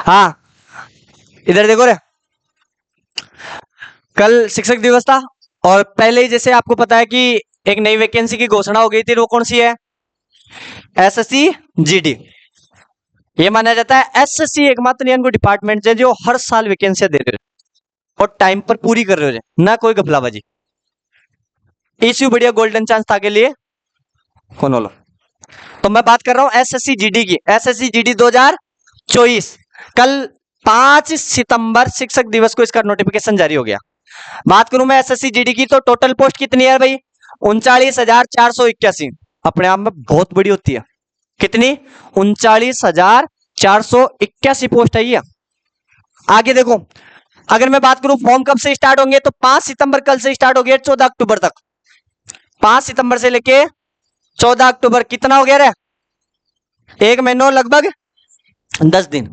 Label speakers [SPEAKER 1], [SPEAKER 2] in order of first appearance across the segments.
[SPEAKER 1] हाँ इधर देखो रे, कल शिक्षक दिवस था और पहले ही जैसे आपको पता है कि एक नई वैकेंसी की घोषणा हो गई थी, वो कौन सी है? SSC GD. ये माना जाता है एसएससी एकमात्र यानी डिपार्टमेंट है जो हर साल वैकेंसियां दे रहे हैं और टाइम पर पूरी कर रहे हैं, ना कोई घपलाबाजी। इश्यू बढ़िया गोल्डन चांस था के लिए कौन लो। तो मैं बात कर रहा हूं एसएससी जीडी की, एसएससी जीडी 2024। कल 5 सितंबर शिक्षक दिवस को इसका नोटिफिकेशन जारी हो गया। बात करूं मैं एसएससी जीडी की तो टोटल पोस्ट कितनी है भाई? 39,481। अपने आप में बहुत बड़ी होती है। कितनी? 39,481 पोस्ट है ये। आगे देखो, अगर मैं बात करूं फॉर्म कब से स्टार्ट होंगे तो 5 सितंबर कल से स्टार्ट हो गया 14 अक्टूबर तक। 5 सितंबर से लेके 14 अक्टूबर कितना हो गया रे? एक महीनों लगभग 10 दिन,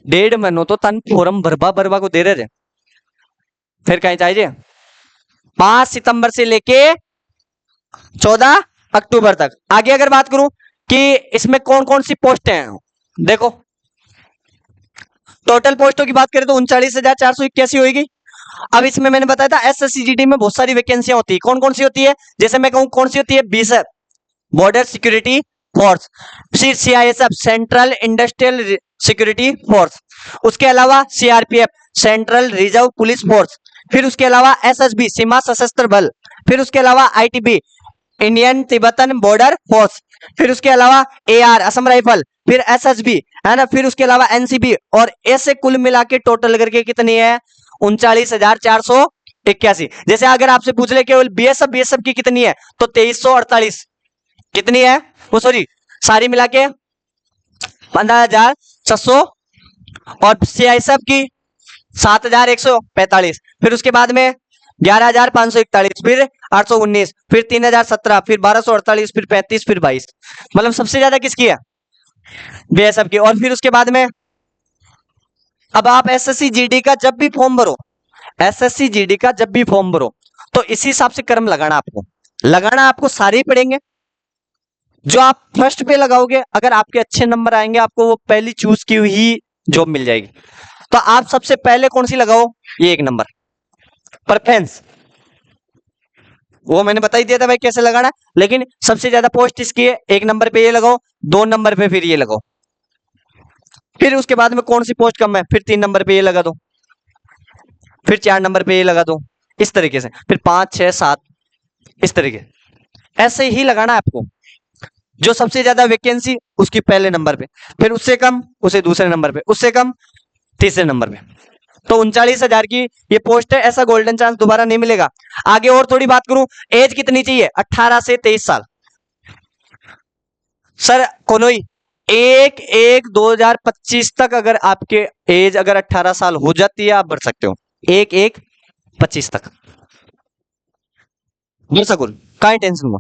[SPEAKER 1] 1.5 महीनों तो तन फॉर्म भरवा को दे रहे थे। फिर कहीं चाहिए 5 सितंबर से लेके 14 अक्टूबर तक। आगे अगर बात करूं कि इसमें कौन कौन सी पोस्ट हैं, देखो टोटल पोस्टों की बात करें तो 39,481 होगी। अब इसमें मैंने बताया था एसएससी जीडी में बहुत सारी वैकेंसियां होती है। कौन कौन सी होती है? जैसे मैं कहूं कौन सी होती है? बीएसएफ बॉर्डर सिक्योरिटी फोर्स, फिर CISF central industrial security force, उसके अलावा CRPF central reserve police force, फिर उसके अलावा एसएसबी सीमा सशस्त्र बल, फिर उसके अलावा ITB Indian Tibetan border force, फिर उसके अलावा एआर असम राइफल, फिर एसएसबी है ना, फिर उसके अलावा एनसीबी। और ऐसे कुल मिला के टोटल करके कितनी है? 39,481। जैसे अगर आपसे पूछ ले केवल बीएसएफ की कितनी है तो 2348। कितनी है वो? सॉरी सारी मिला के 15,600। और सीआईएसएफ की 7,145। फिर उसके बाद में 11,541, फिर 819, फिर 3,017, फिर 1,248, फिर 35, फिर 22। मतलब सबसे ज्यादा किसकी है? बीएसएफ की। और फिर उसके बाद में अब आप एसएससी जीडी का जब भी फॉर्म भरो, एसएससी जीडी का जब भी फॉर्म भरो तो इसी हिसाब से क्रम लगाना आपको सारे ही पड़ेंगे। जो आप फर्स्ट पे लगाओगे, अगर आपके अच्छे नंबर आएंगे आपको वो पहली चूज की हुई जॉब मिल जाएगी। तो आप सबसे पहले कौन सी लगाओ? ये 1 नंबर प्रेफरेंस, वो मैंने बता ही दिया था भाई कैसे लगाना। लेकिन सबसे ज्यादा पोस्ट इसकी है, 1 नंबर पे ये लगाओ, 2 नंबर पे फिर ये लगाओ। फिर उसके बाद में कौन सी पोस्ट कम है, फिर 3 नंबर पे ये लगा दो, फिर 4 नंबर पे ये लगा दो, इस तरीके से, फिर 5, 6, 7, इस तरीके ऐसे ही लगाना है आपको। जो सबसे ज्यादा वैकेंसी उसकी पहले नंबर पे, फिर उससे कम उसे दूसरे नंबर पे, उससे कम तीसरे नंबर पे। तो 39,000 की ये पोस्ट है, ऐसा गोल्डन चांस दोबारा नहीं मिलेगा। आगे और थोड़ी बात करूं, एज कितनी चाहिए? 18 से 23 साल। सर कोनोई 1/1/2025 तक अगर आपके एज अगर 18 साल हो जाती है आप भर सकते हो। 1/1/25 तक भर सको, काई टेंशन में।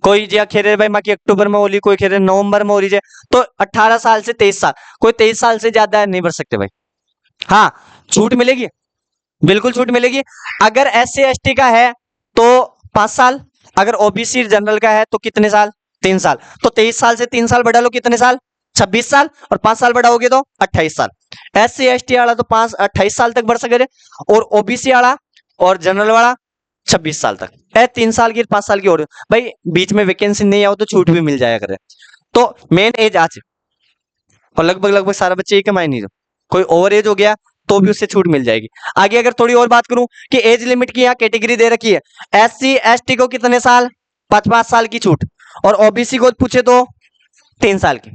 [SPEAKER 1] कोई जिया खेरे भाई माँ की अक्टूबर में होली, कोई खेरे नवंबर में हो रही है, तो 18 साल से 23 साल, कोई 23 साल से ज्यादा नहीं भर सकते भाई। हाँ छूट मिलेगी, बिल्कुल छूट मिलेगी। अगर SC ST का है तो 5 साल, अगर OBC जनरल का है तो कितने साल? 3 साल। तो 23 साल से 3 साल बढ़ा लो, कितने साल? 26 साल। और 5 साल बढ़ाओगे तो 28 साल। SC ST वाला तो 28 साल तक बढ़ सके, और OBC वाला और जनरल वाला 26 साल तक है। 3 साल की 5 साल की और भाई बीच में वैकेंसी नहीं आओ तो छूट भी मिल जाया करे। तो मेन एज आज, और लगभग सारा बच्चे ही कमाए नहीं, कोई ओवर एज हो गया तो भी उससे छूट मिल जाएगी। आगे अगर थोड़ी और बात करूं कि एज लिमिट की यहाँ कैटेगरी दे रखी है, SC ST को कितने साल? 5 साल की छूट, और OBC को पूछे तो 3 साल की,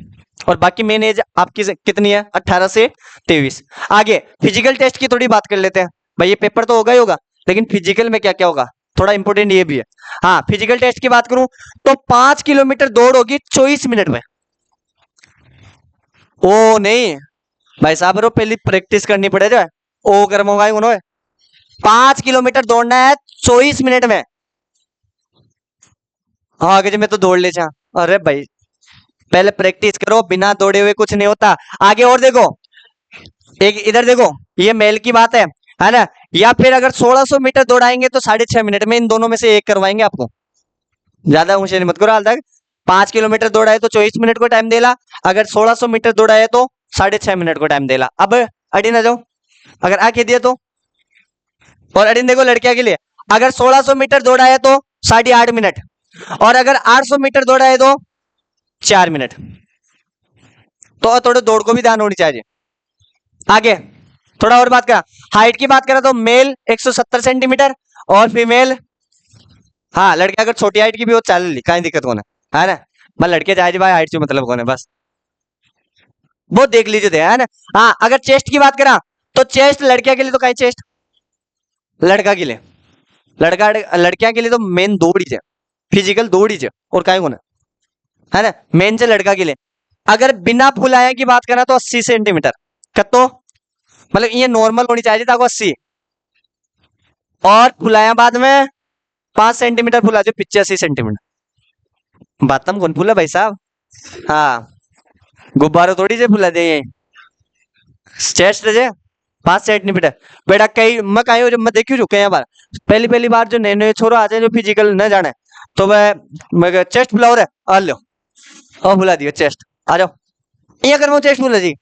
[SPEAKER 1] और बाकी मेन एज आपकी कितनी है? 18 से 23। आगे फिजिकल टेस्ट की थोड़ी बात कर लेते हैं भाई। ये पेपर तो होगा ही होगा, लेकिन फिजिकल में क्या क्या होगा थोड़ा इंपॉर्टेंट ये भी है। हाँ फिजिकल टेस्ट की बात करूं तो 5 किलोमीटर दौड़ होगी 24 मिनट में। ओ नहीं भाई साहब, रो पहले प्रैक्टिस करनी पड़ेगा। ओ कर्म होगा उन्होंने 5 किलोमीटर दौड़ना है 24 मिनट में। हाँ आगे मैं तो दौड़ ले जा। अरे भाई पहले प्रैक्टिस करो, बिना दौड़े हुए कुछ नहीं होता। आगे और देखो, एक इधर देखो, ये मेल की बात है ना। या फिर अगर 1600 मीटर दौड़ाएंगे तो 6.5 मिनट में, इन दोनों में से एक करवाएंगे आपको। ज्यादा होशियारी मत करो। हाल तक 5 किलोमीटर दौड़ाए तो 24 मिनट को टाइम देला, अगर 1600 मीटर दौड़ाए तो 6.5 मिनट को टाइम देला। अब अडिन आ जाओ, अगर आ के दिया तो, और अडिन देखो लड़कियां के लिए, अगर 1600 मीटर दौड़ा है तो 8.5 मिनट, और अगर 800 मीटर दौड़ा है तो 4 मिनट। तो थोड़े दौड़ को भी ध्यान होनी चाहिए। आगे थोड़ा और बात करा, हाइट की बात करा तो मेल 170 सेंटीमीटर और फीमेल, हाँ लड़के अगर छोटी हाइट की भी हो चल ली, कहीं दिक्कत कौन है ना। मैं लड़के जाए भाई हाइट से मतलब कौन है, बस वो देख लीजिए है ना। हाँ अगर चेस्ट की बात करा तो चेस्ट लड़कियां के लिए तो कहीं चेस्ट, लड़का के लिए, लड़कियां के लिए तो मेन दौड़ ही है, फिजिकल दौड़ ही है, और कहीं कौन है ना, मेन से लड़का के लिए। अगर बिना फुलाया की बात करा तो 80 सेंटीमीटर कतो, मतलब ये नॉर्मल होनी चाहिए था 80, और फुलाया बाद में 5 सेंटीमीटर फुला जो 85 सेंटीमीटर। बात कौन फूला भाई साहब, हाँ गुब्बारों थोड़ी से फुला दे चेस्ट जे 5 सेंटीमीटर। बेटा कई मैं कहीं मैं देखी जो कई बार, पहली पहली बार जो नए नए छोरो आते हैं जो फिजिकल न जाने, तो वह चेस्ट फुलाओ रे आ लो, और फुला दियो चेस्ट, आ जाओ ये कर चेस्ट फुला जी।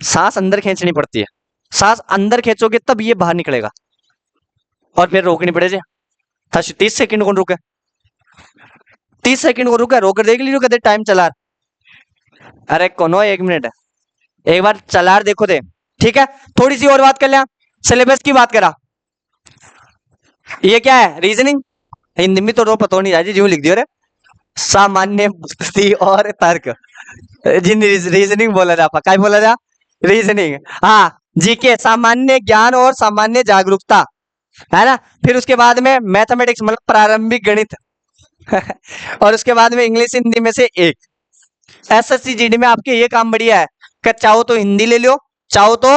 [SPEAKER 1] सांस अंदर खींचनी पड़ती है, सांस अंदर खींचोगे तब ये बाहर निकलेगा, और फिर रोकनी पड़ेगी। 30 सेकंड कौन रुके, 30 सेकंड को रुका, रोकर देख लीजिए कहते टाइम चला, अरे कोनो 1 मिनट है, एक बार चला देखो दे, ठीक है। थोड़ी सी और बात कर लिया, सिलेबस की बात करा, ये क्या है रीजनिंग, हिंदी में तो रो पता नहीं जाए जो लिख दियो रे, सामान्य बुद्धि और तर्क, जिन रीजनिंग बोला जा, क्या बोला जा, रीजनिंग, हाँ जीके सामान्य ज्ञान और सामान्य जागरूकता, है ना। फिर उसके बाद में मैथमेटिक्स मतलब प्रारंभिक गणित और उसके बाद में इंग्लिश हिंदी में से एक। एसएससी जीडी में आपके ये काम बढ़िया है कि चाहो तो हिंदी ले लो, चाहो तो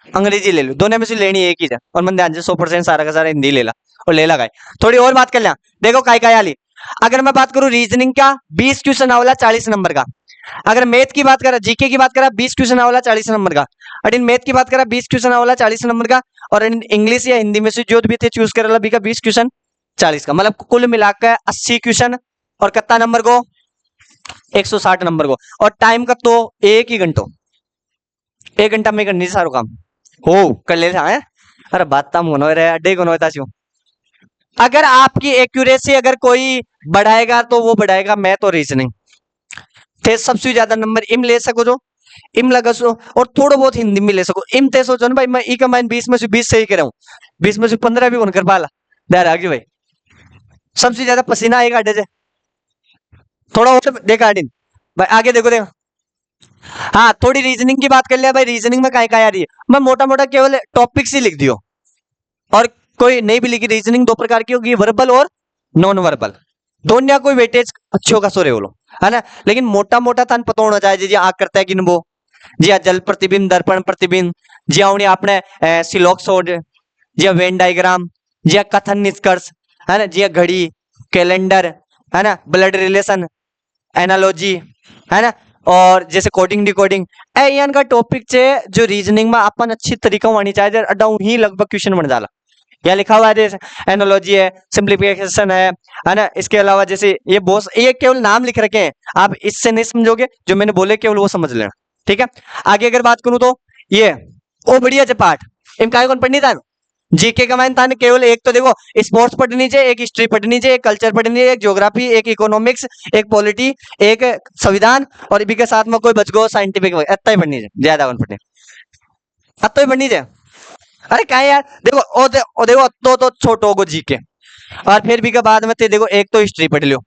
[SPEAKER 1] अंग्रेजी ले लो, दोनों में से लेनी एक ही है, और मन ध्यान से 100% सारा का सारा हिंदी ले ला, और ले लगा। थोड़ी और बात कर लिया, देखो काय आली, अगर मैं बात करूं रीजनिंग का 20 क्वेश्चन आवला 40 नंबर का, अगर मैथ की बात करा, जीके की बात करा 20 क्वेश्चन आवला 40 नंबर का, और इन मैथ की बात करा 20 क्वेश्चन आवला 40 नंबर का, और इन इंग्लिश या हिंदी में से जो भी थे चूज कर भी का 20 क्वेश्चन 40 का, मतलब कुल मिलाकर 80 क्वेश्चन, और कितना नंबर को 160 नंबर को, और टाइम का तो 1 घंटा में करनी सारो काम हो कर ले है। अरे बात तम होनो रे अड्डे को होता क्यों, अगर आपकी एक्यूरेसी अगर कोई बढ़ाएगा तो वो बढ़ाएगा मैथ और रीजनिंग, थे सबसे ज्यादा नंबर इम ले सको जो इम लगा सो, और थोड़ा बहुत हिंदी में ले सको इम, ते सोचो ना भाई मैं ई कमाइन 20 में से 20 सही कर रहा हूँ, 20 में से 15 भी कर पाला डर आगे भाई, सबसे ज्यादा पसीना आएगा अड्डे से, थोड़ा और देखा अडिन भाई आगे देखो देखो। हाँ थोड़ी रीजनिंग की बात कर लिया भाई, रीजनिंग में काय आ रही है, मैं मोटा मोटा केवल टॉपिक्स ही लिख दियो, और कोई नहीं भी लिखी, रीजनिंग 2 प्रकार की होगी, वर्बल और नॉन वर्बल, दोनों कोई वेटेज अच्छो का सोरे बोलो, है ना। लेकिन मोटा मोटा थान पता होना चाहिए जी आग करता है गिनबो, जी जल प्रतिबिंब दर्पण प्रतिबिंब, जी उन्हें आपने सिलोक्सोड, जी वेन डायग्राम, जी कथन निष्कर्ष, है ना, जी घड़ी कैलेंडर, है ना, ब्लड रिलेशन एनालॉजी, है ना, और जैसे कोडिंग डिकोडिंग ए का टॉपिक छे जो रीजनिंग में अपन अच्छी तरीका होनी चाहिए, अड्डा ही लगभग क्वेश्चन बन जाला, यहाँ लिखा हुआ है जैसे एनालॉजी है, सिंप्लीफिकेशन है ना। इसके अलावा जैसे ये बहुत, ये केवल नाम लिख रखे हैं, आप इससे नहीं समझोगे, जो मैंने बोले केवल वो समझ लेना, ठीक है। आगे अगर बात करूं तो ये ओ बढ़िया से पाठ इन काय कौन पढ़नी था, जीके का मान था केवल एक तो देखो स्पोर्ट्स पढ़नी चाहिए, एक हिस्ट्री पढ़नी चाहिए, एक कल्चर पढ़नी चाहिए, एक ज्योग्राफी, एक इकोनॉमिक्स, एक पॉलिटी, एक संविधान, और इसी के साथ में कोई बच गो साइंटिफिक, इतना ही पढ़नी चाहिए, ज्यादा कौन पढ़नी, इतना ही पढ़नी चाहिए। अरे क्या यार देखो ओ देखो तो छोटो को जीके, और फिर भी के बाद में ते देखो एक तो हिस्ट्री पढ़ लियो,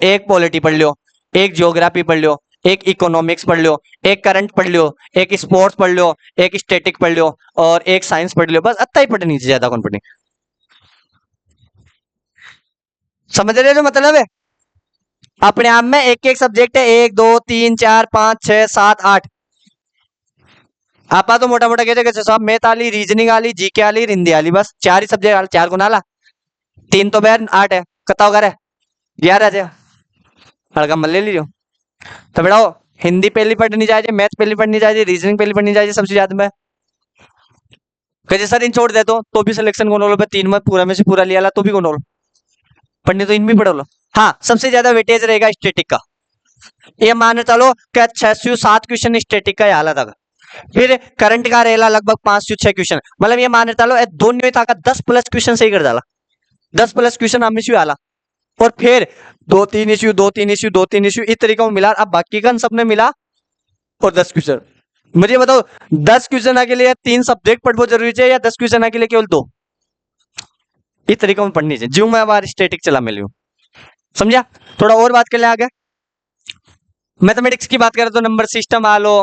[SPEAKER 1] एक पॉलिटी पढ़ लियो, एक ज्योग्राफी पढ़ लियो, एक इकोनॉमिक्स पढ़ लियो, एक करंट पढ़ लियो, एक स्पोर्ट्स पढ़ लियो, एक स्टैटिक पढ़ लियो, और एक साइंस पढ़ लियो, बस इतना ही पढ़नी चाहिए, ज्यादा कौन पढ़नी, समझ रहे हो मतलब है। अपने आप में एक एक सब्जेक्ट है, 1 2 3 4 5 6 7 8, आपा तो मोटा मोटा कहते सब मैथ आली, रीजनिंग आली, जीके आली, हिंदी आली, बस 4 ही सब्जेक्ट आल, 4 को नाला 3 तो बैर 8 है, कताओ कर है 11 है, हड़का मल ले लीजिए। तो बेटा हिंदी पहली पढ़नी चाहिए, मैथ पहली पढ़नी चाहिए, रीजनिंग पहली पढ़नी चाहिए सबसे ज्यादा में, कैसे सर इन छोड़ दे तो भी सिलेक्शन कौन होलो, 3 में पूरा में से पूरा लिया तो भी कौन होलो, पढ़नी तो इन भी पढ़ो लो। हाँ सबसे ज्यादा वेटेज रहेगा स्टैटिक का, ये मान चलो कि 6 से 7 क्वेश्चन स्टैटिक का हालत था, फिर करंट का रहेला लगभग 5 से 6 क्वेश्चन, मतलब ये मान चलो ए दोनों था 10 प्लस क्वेश्चन सही कर डाला, 10 प्लस क्वेश्चन हम इश्यू आला, और फिर 2-3 इश्यू 2-3 इश्यू 2-3 इश्यू इस तरीके में मिला। अब बाकी का सबने मिला और 10 क्वेश्चन। मुझे बताओ 10 क्वेश्चन के लिए 3 सब्जेक्ट पढ़ना जरूरी है या 10 क्वेश्चन के लिए केवल 2? इस तरीके में पढ़नी चाहिए। जो मैं बार स्टैटिक चला मिली हूँ, समझा? थोड़ा और बात कर ले आगे। मैथमेटिक्स की बात करें तो नंबर सिस्टम आ लो,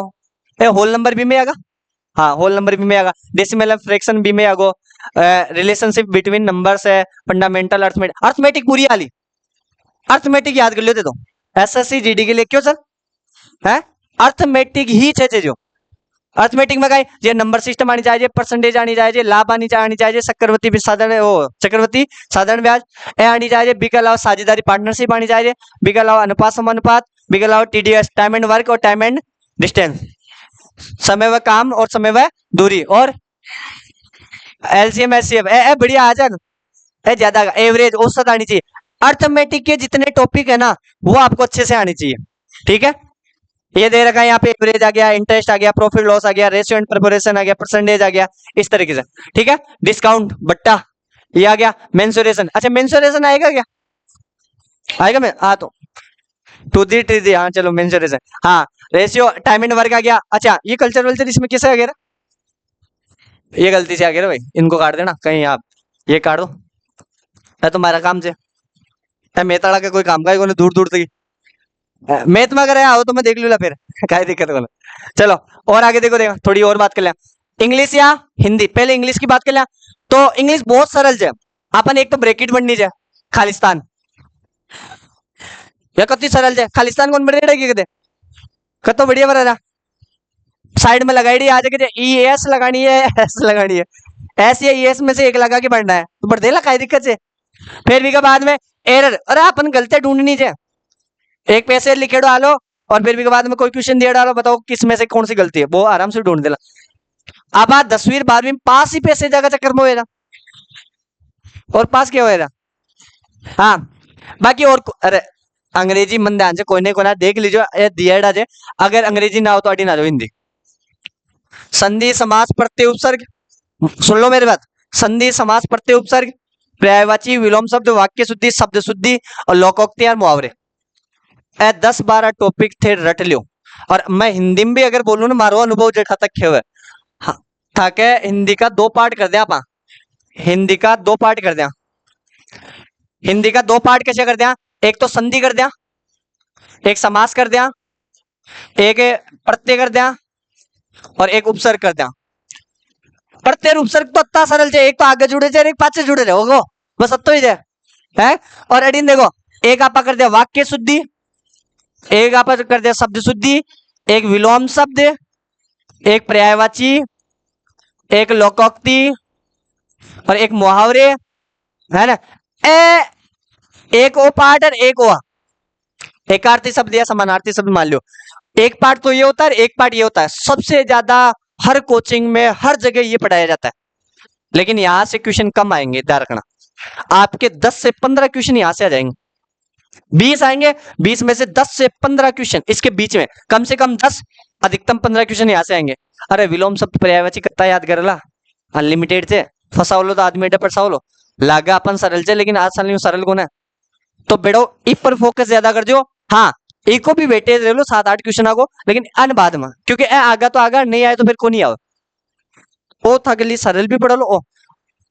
[SPEAKER 1] होल नंबर भी में आगा, हाँ होल नंबर भी में आगा, डेसिमल फ्रैक्शन भी में आगो, रिलेशनशिप बिटवीन नंबर्स है, फंडामेंटल अर्थमेटिक, अर्थमेटिक पूरी आली, अर्थमेटिक याद कर लेते तो एसएससी जीडी के लिए क्यों सर है, अर्थमेटिक ही छे जो अर्थमेटिक में ये नंबर सिस्टम आनी चाहिए, परसेंटेज आनी चाहिए, लाभ आनी चाहिए, चक्रवर्ती साधारण चक्रवर्ती साधारण ब्याज ए आनी चाहिए, बी के अलावा साझेदारी पार्टनरशिप आनी चाहिए, बी के अलावा अनुपात समानुपात, बी के अलावा टीडीएस टाइम एंड वर्क और टाइम एंड डिस्टेंस, समय व काम और समय व दूरी, और एलसीएम एचसीएफ ए बढ़िया आ जाए, ज्यादा एवरेज औसत आनी चाहिए। अर्थमेटिक के जितने टॉपिक है ना वो आपको अच्छे से आनी चाहिए, ठीक है? ये दे रखा है यहाँ पे, एवरेज आ गया, इंटरेस्ट आ गया, प्रॉफिट लॉस आ गया, रेशियो एंड प्रोपोर्शन आ गया, परसेंटेज आ गया, इस तरीके से, ठीक है? डिस्काउंट बट्टा ये आ गया, मेंसुरेशन, अच्छा मेंसुरेशन आएगा क्या? आएगा मैं हाँ तो 2D 3D, हाँ चलो मेंसुरेशन, हाँ रेशियो टाइम एंड वर्क आ गया। अच्छा ये कल्चर वल्चर इसमें कैसे आ गया? ये गलती से आ गया भाई, इनको काट देना कहीं, आप ये काट दो, है तुम्हारा काम से, मेताड़ा के कोई काम का ही दूर दूर तक मैथ में अगर आओ तो मैं देख लूला फिर क्या दिक्कत बोला। चलो और आगे देखो, देखो थोड़ी और बात कर ले, इंग्लिश या हिंदी, पहले इंग्लिश की बात कर ले तो इंग्लिश बहुत सरल है, अपन एक तो ब्रैकेट बननी है, खालिस्तान या कति सरल है, खालिस्तान कौन बढ़िया कहते कतो बढ़िया बना साइड में लगाई दी, आ जाके ई एस लगानी है, एस लगानी है, एस या एस में से एक लगा के पढ़ना है तो बढ़ देला, काय दिक्कत है? फिर भी के बाद में एरर, अरे अपन गलतियां ढूंढनी है, एक पैसे लिखे डालो और फिर भी के बाद में कोई क्वेश्चन दिया डालो, बताओ किस में से कौन सी गलती है, वो आराम से ढूंढ देला। अब आज 10वीं 12वीं पास ही पैसे जगह चक्कर में होएगा, और पास क्या होएगा? हाँ बाकी और अरे अंग्रेजी मन ध्यान से कोई नहीं कोना देख लीजिए, दिया जे अगर अंग्रेजी ना हो तो अड़ी ना दो हिंदी। संधि समास प्रत्यय उपसर्ग, सुन लो मेरी बात, संधि समास प्रत्यय उपसर्ग, पर्यायवाची विलोम शब्द, वाक्य शुद्धि, शब्द शुद्धि और लोकोक्ति और मुहावरे, 10-12 टॉपिक थे रट लियो। और मैं हिंदी में भी अगर बोलूं ना, मारो अनुभव जेठा तक खेवे हाँ, था के हिंदी का 2 पार्ट कर दिया आप, हिंदी का 2 पार्ट कर दिया, हिंदी का 2 पार्ट कैसे कर दिया? एक तो संधि कर दिया, एक समास कर दिया, एक प्रत्यय कर दिया और एक उपसर्ग कर दिया। प्रत्यय उपसर्ग तो इतना सरल है, एक तो आगे जुड़े जाए एक पाछे जुड़े रहो, बस अतो ही है। और एडिन देखो, एक आपा कर दिया वाक्य शुद्धि, एक आपा कर दिया शब्द शुद्धि, एक विलोम शब्द, एक पर्यायवाची, एक लोकोक्ति और एक मुहावरे, है ना? एक ओ पार्ट और एक ओ एकार्थी शब्द या समानार्थी शब्द मान लो, एक पार्ट तो ये होता है, एक पार्ट ये होता है। सबसे ज्यादा हर कोचिंग में हर जगह ये पढ़ाया जाता है, लेकिन यहां से क्वेश्चन कम आएंगे, ध्यान रखना। आपके 10 से 15 क्वेश्चन यहां से आ जाएंगे, 20 आएंगे, 20 में से 10 से 15 क्वेश्चन इसके बीच में, कम से कम 10 अधिकतम 15 क्वेश्चन यहां से आएंगे। अरे विलोम शब्द पर्यायवाची कितना याद कर ला, अनलिमिटेड से फसाओ तो आदमी फसाओ लो, लागा अपन सरल से, लेकिन आज साल सरल को ना, तो बेड़ो इस पर फोकस ज्यादा कर दो। हाँ एक को भी वेटेज ले लो, 7-8 क्वेश्चन आगो, लेकिन अन बाद में, क्योंकि आगा तो आगा, नहीं आए तो फिर को नहीं आओ, ओ था के लिए सरल भी पढ़ लो ओ,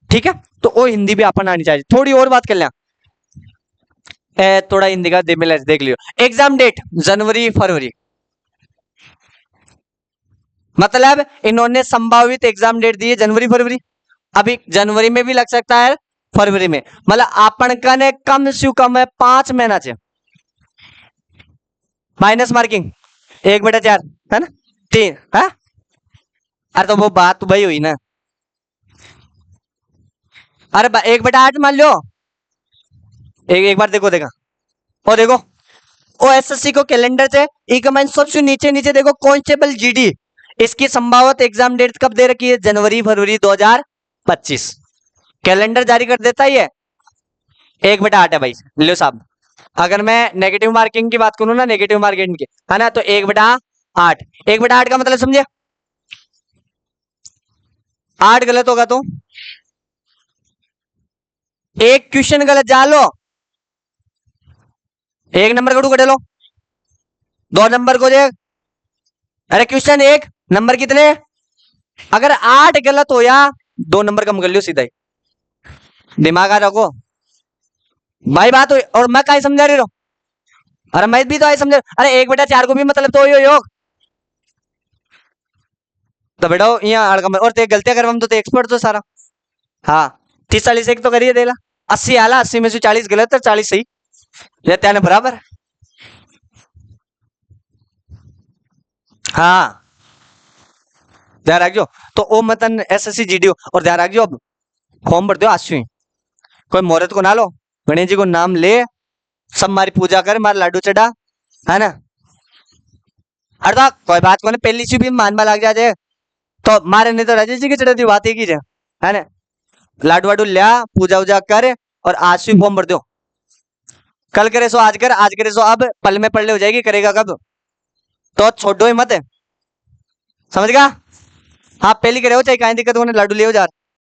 [SPEAKER 1] ठीक है? तो ओ हिंदी भी अपन आनी चाहिए। थोड़ी और बात कर लें, थोड़ा हिंदी का देख लियो। एग्जाम डेट जनवरी फरवरी, मतलब इन्होंने संभावित एग्जाम डेट दी है जनवरी फरवरी, अभी जनवरी में भी लग सकता है, फरवरी में, मतलब आपन का ने कम से कम है 5 महीना से माइनस मार्किंग 1/4 है ना, 3 है। अरे तो वो बात तो भाई हुई ना, अरे 1/8 मान लो, एक बार देखो, देखा और देखो ओ एसएससी को कैलेंडर से इकमेंट सबसे नीचे नीचे देखो, कांस्टेबल जीडी, इसकी संभावित एग्जाम डेट कब दे रखी है? जनवरी फरवरी 2025, कैलेंडर जारी कर देता ही है, 1/8 है भाई, लो साहब अगर मैं नेगेटिव मार्किंग की बात करूं ना, नेगेटिव मार्किंग की, है ना, तो 1/8, 1/8 का मतलब समझे, 8 गलत होगा तो एक क्वेश्चन गलत जा लो, 1 नंबर को 2 कटे लो, 2 नंबर को देख, अरे क्वेश्चन 1 नंबर कितने, अगर 8 गलत हो या 2 नंबर कम कर लियो सीधा ही, दिमाग आ रखो भाई बात हुई। और मैं कहीं समझा रही हूँ, अरे मैं भी तो आई समझा, अरे 1/4 को भी मतलब तो यो योग, तो बेटा यहाँ और ते गलतियां करवा में तो एक्सपर्ट तो सारा। हाँ 30 40 एक तो करिए देला, 80 आला, 80 में से 40 गलत है, 40 सही, ये त्याने बराबर। हाँ ध्यान रखियो। तो ओ मतन एसएससी जीडीओ, और ध्यान रखियो अब फॉर्म भर दो आश्वी, कोई मुहूर्त को ना लो, गणेश जी को नाम ले, सब मारी पूजा कर, मार लाडू चढ़ा, है ना, अरे तो कोई बात को ना, पहली सी भी मान में लग जाए तो मारे, नहीं तो राजेश जी की चढ़ती बात एक ही है ना, लाडू वाडू लिया, पूजा वूजा कर, और आज से फॉर्म भर दो, कल करे सो आज कर, आज करे सो अब, पल में पढ़ले हो जाएगी, करेगा कब, तो छोड़ो ही मत, समझ गया। हाँ पहली करे हो चाहे कहीं दिक्कत हो, लाडू ले हो जा।